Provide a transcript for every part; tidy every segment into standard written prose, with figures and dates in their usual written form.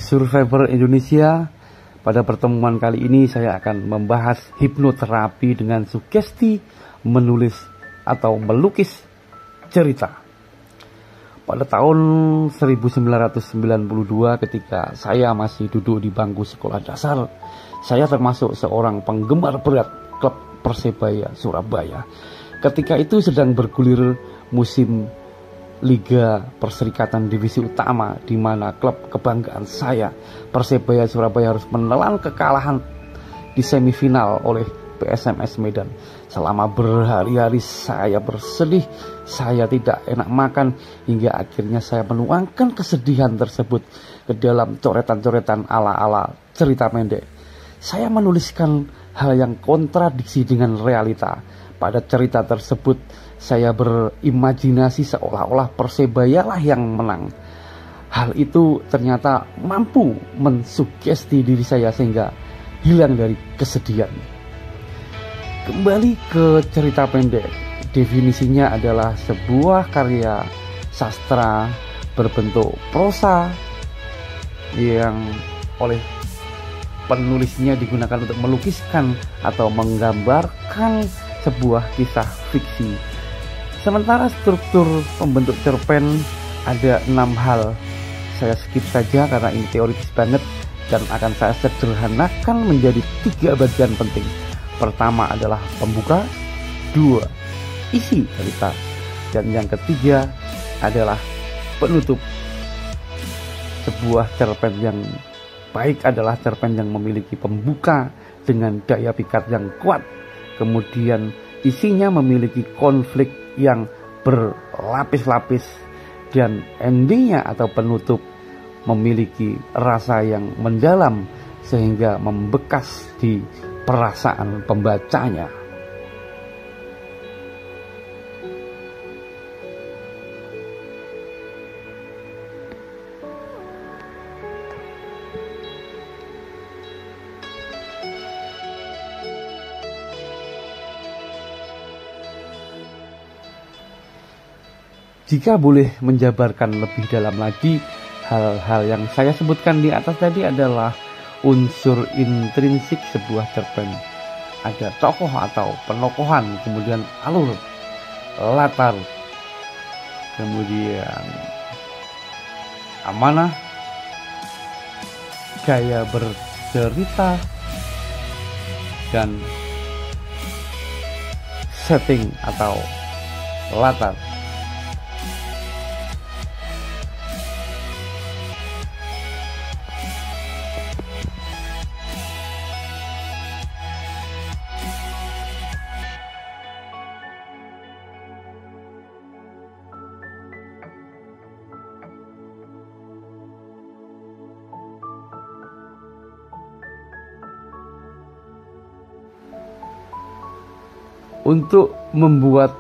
Survivor Indonesia. Pada pertemuan kali ini saya akan membahas hipnoterapi dengan sugesti menulis atau melukis cerita. Pada tahun 1992 ketika saya masih duduk di bangku sekolah dasar, saya termasuk seorang penggemar berat klub Persebaya Surabaya. Ketika itu sedang bergulir musim Liga Perserikatan Divisi Utama, di mana klub kebanggaan saya Persebaya Surabaya harus menelan kekalahan di semifinal oleh PSMS Medan. Selama berhari-hari saya bersedih, saya tidak enak makan, hingga akhirnya saya menuangkan kesedihan tersebut ke dalam coretan-coretan ala-ala cerita pendek. Saya menuliskan hal yang kontradiksi dengan realita. Pada cerita tersebut saya berimajinasi seolah-olah Persebaya lah yang menang. Hal itu ternyata mampu mensugesti diri saya sehingga hilang dari kesedihan. Kembali ke cerita pendek. Definisinya adalah sebuah karya sastra berbentuk prosa yang oleh penulisnya digunakan untuk melukiskan atau menggambarkan sebuah kisah fiksi. Sementara struktur pembentuk cerpen ada 6 hal. Saya skip saja karena ini teoritis banget dan akan saya sederhanakan menjadi 3 bagian penting. Pertama adalah pembuka, 2 isi cerita, dan yang ketiga adalah penutup. Sebuah cerpen yang baik adalah cerpen yang memiliki pembuka dengan daya pikat yang kuat, kemudian isinya memiliki konflik yang berlapis-lapis, dan endingnya atau penutup memiliki rasa yang mendalam sehingga membekas di perasaan pembacanya. Jika boleh menjabarkan lebih dalam lagi, hal-hal yang saya sebutkan di atas tadi adalah unsur intrinsik sebuah cerpen. Ada tokoh atau penokohan, kemudian alur, latar, kemudian amanah, gaya bercerita, dan setting atau latar. Untuk membuat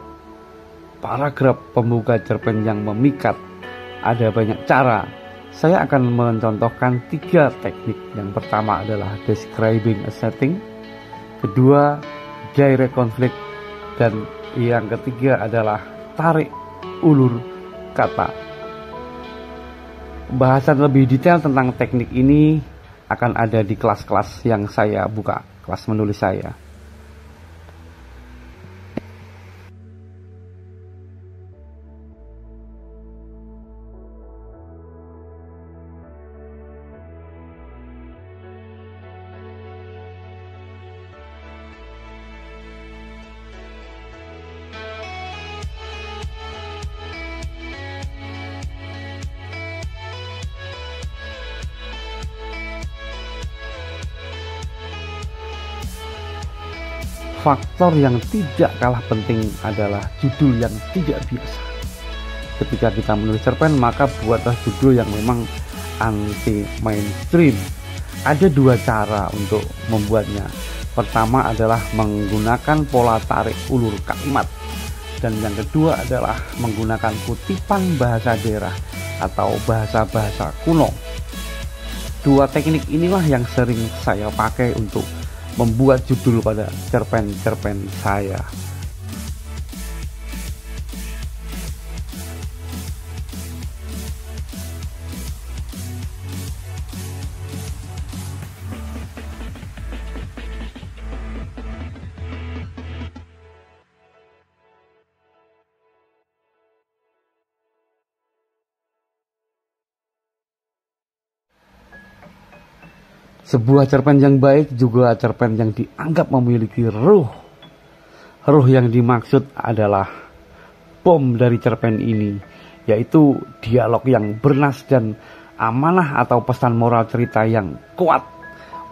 paragraf pembuka cerpen yang memikat, ada banyak cara. Saya akan mencontohkan 3 teknik. Yang pertama adalah describing a setting, kedua direct conflict, dan yang ketiga adalah tarik ulur kata. Pembahasan lebih detail tentang teknik ini akan ada di kelas-kelas yang saya buka, kelas menulis saya. Faktor yang tidak kalah penting adalah judul yang tidak biasa. Ketika kita menulis cerpen, maka buatlah judul yang memang anti mainstream. Ada 2 cara untuk membuatnya. Pertama adalah menggunakan pola tarik ulur kalimat, dan yang kedua adalah menggunakan kutipan bahasa daerah atau bahasa-bahasa kuno. 2 teknik inilah yang sering saya pakai untuk membuat judul pada cerpen-cerpen saya. Sebuah cerpen yang baik juga cerpen yang dianggap memiliki ruh. Ruh yang dimaksud adalah bom dari cerpen ini, yaitu dialog yang bernas dan amanah atau pesan moral cerita yang kuat.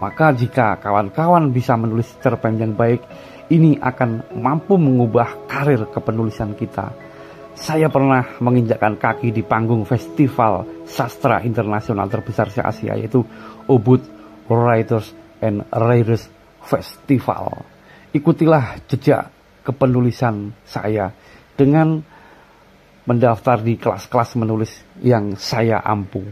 Maka jika kawan-kawan bisa menulis cerpen yang baik, ini akan mampu mengubah karir kepenulisan kita. Saya pernah menginjakkan kaki di panggung festival sastra internasional terbesar se-Asia, yaitu Ubud Writers and Readers Festival. Ikutilah jejak kepenulisan saya dengan mendaftar di kelas-kelas menulis yang saya ampu.